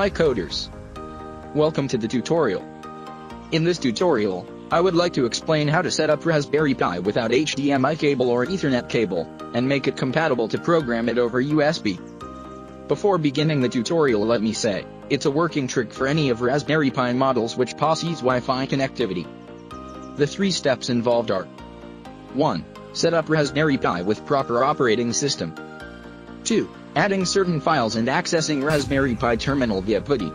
Hi coders! Welcome to the tutorial. In this tutorial, I would like to explain how to set up Raspberry Pi without HDMI cable or Ethernet cable, and make it compatible to program it over USB. Before beginning the tutorial, let me say, it's a working trick for any of Raspberry Pi models which possess Wi-Fi connectivity. The 3 steps involved are: 1. Set up Raspberry Pi with proper operating system. 2. Adding certain files and accessing Raspberry Pi terminal via PuTTY.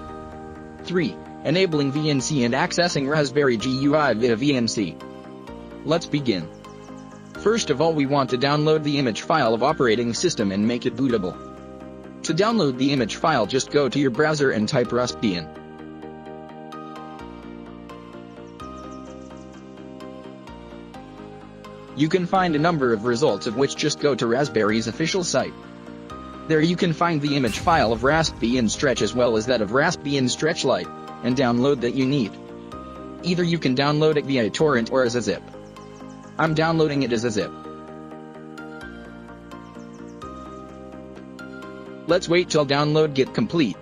3. Enabling VNC and accessing Raspberry GUI via VNC. Let's begin. First of all, we want to download the image file of operating system and make it bootable. To download the image file, just go to your browser and type Raspbian. You can find a number of results, of which just go to Raspberry's official site. There you can find the image file of Raspbian Stretch as well as that of Raspbian Stretch Lite, and download that you need. Either you can download it via torrent or as a zip. I'm downloading it as a zip. Let's wait till download get complete.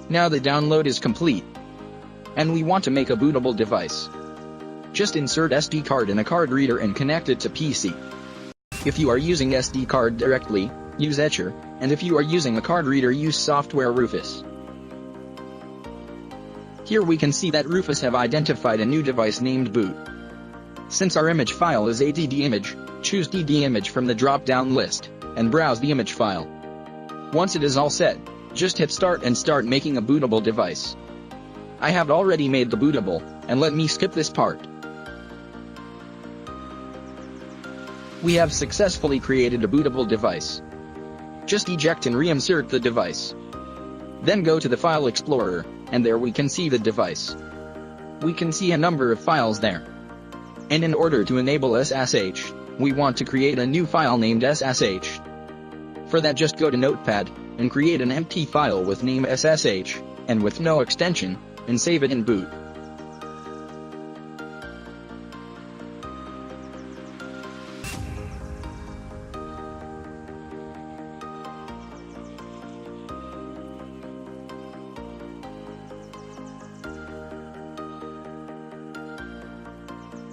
Now the download is complete, and we want to make a bootable device. Just insert SD card in a card reader and connect it to PC. If you are using SD card directly, use Etcher, and if you are using a card reader, use software Rufus. Here we can see that Rufus have identified a new device named boot. Since our image file is a DD image, choose DD image from the drop-down list, and browse the image file. Once it is all set, just hit start and start making a bootable device. I have already made the bootable, and let me skip this part. We have successfully created a bootable device. Just eject and reinsert the device. Then go to the File Explorer, and there we can see the device. We can see a number of files there. And in order to enable SSH, we want to create a new file named SSH. For that, just go to Notepad, and create an empty file with name SSH, and with no extension, and save it in boot.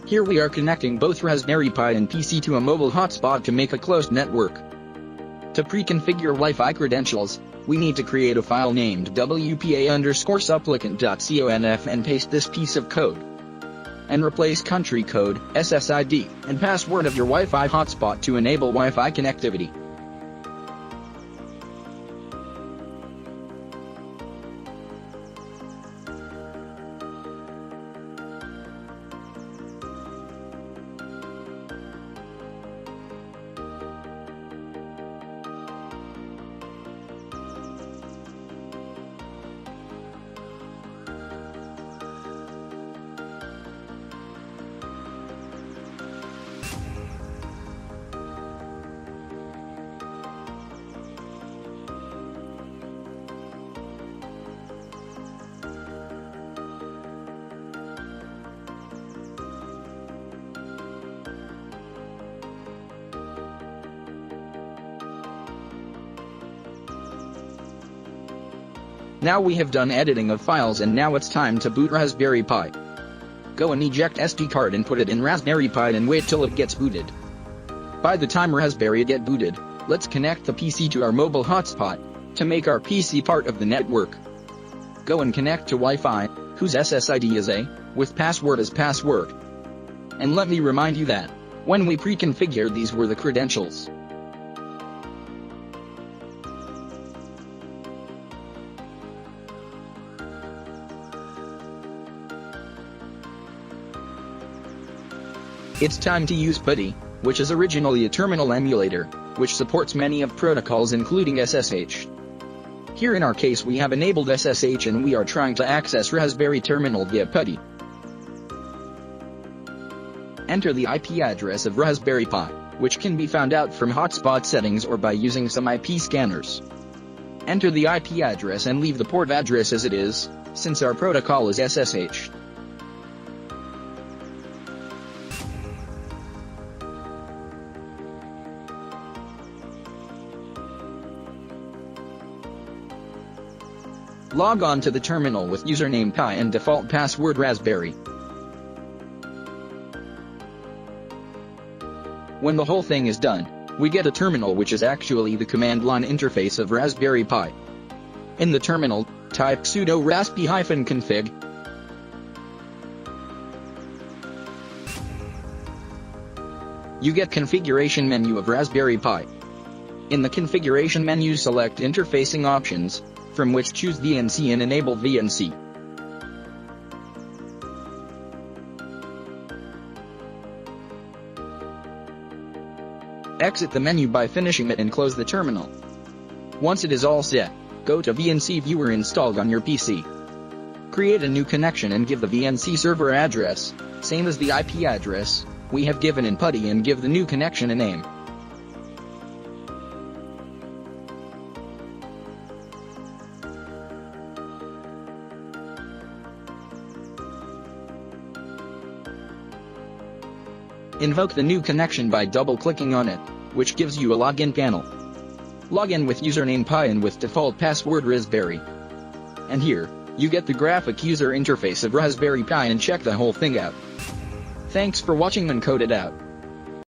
Here we are connecting both Raspberry Pi and PC to a mobile hotspot to make a closed network. To pre-configure Wi-Fi credentials, we need to create a file named wpa_supplicant.conf and paste this piece of code. And replace country code, SSID, and password of your Wi-Fi hotspot to enable Wi-Fi connectivity. Now we have done editing of files, and now it's time to boot Raspberry Pi. Go and eject SD card and put it in Raspberry Pi and wait till it gets booted. By the time Raspberry get booted, let's connect the PC to our mobile hotspot, to make our PC part of the network. Go and connect to Wi-Fi, whose SSID is A, with password as password. And let me remind you that, when we pre-configured, these were the credentials. It's time to use PuTTY, which is originally a terminal emulator, which supports many of protocols including SSH. Here in our case we have enabled SSH and we are trying to access Raspberry terminal via PuTTY. Enter the IP address of Raspberry Pi, which can be found out from hotspot settings or by using some IP scanners. Enter the IP address and leave the port address as it is, since our protocol is SSH. Log on to the terminal with username Pi and default password Raspberry. When the whole thing is done, we get a terminal which is actually the command line interface of Raspberry Pi. In the terminal, type sudo raspi-config. You get configuration menu of Raspberry Pi. In the configuration menu, select interfacing options, from which choose VNC and enable VNC. Exit the menu by finishing it and close the terminal. Once it is all set, go to VNC Viewer installed on your PC. Create a new connection and give the VNC server address, same as the IP address we have given in PuTTY, and give the new connection a name. Invoke the new connection by double-clicking on it, which gives you a login panel. Log in with username Pi and with default password Raspberry. And here, you get the graphic user interface of Raspberry Pi and check the whole thing out. Thanks for watching Uncoded Out.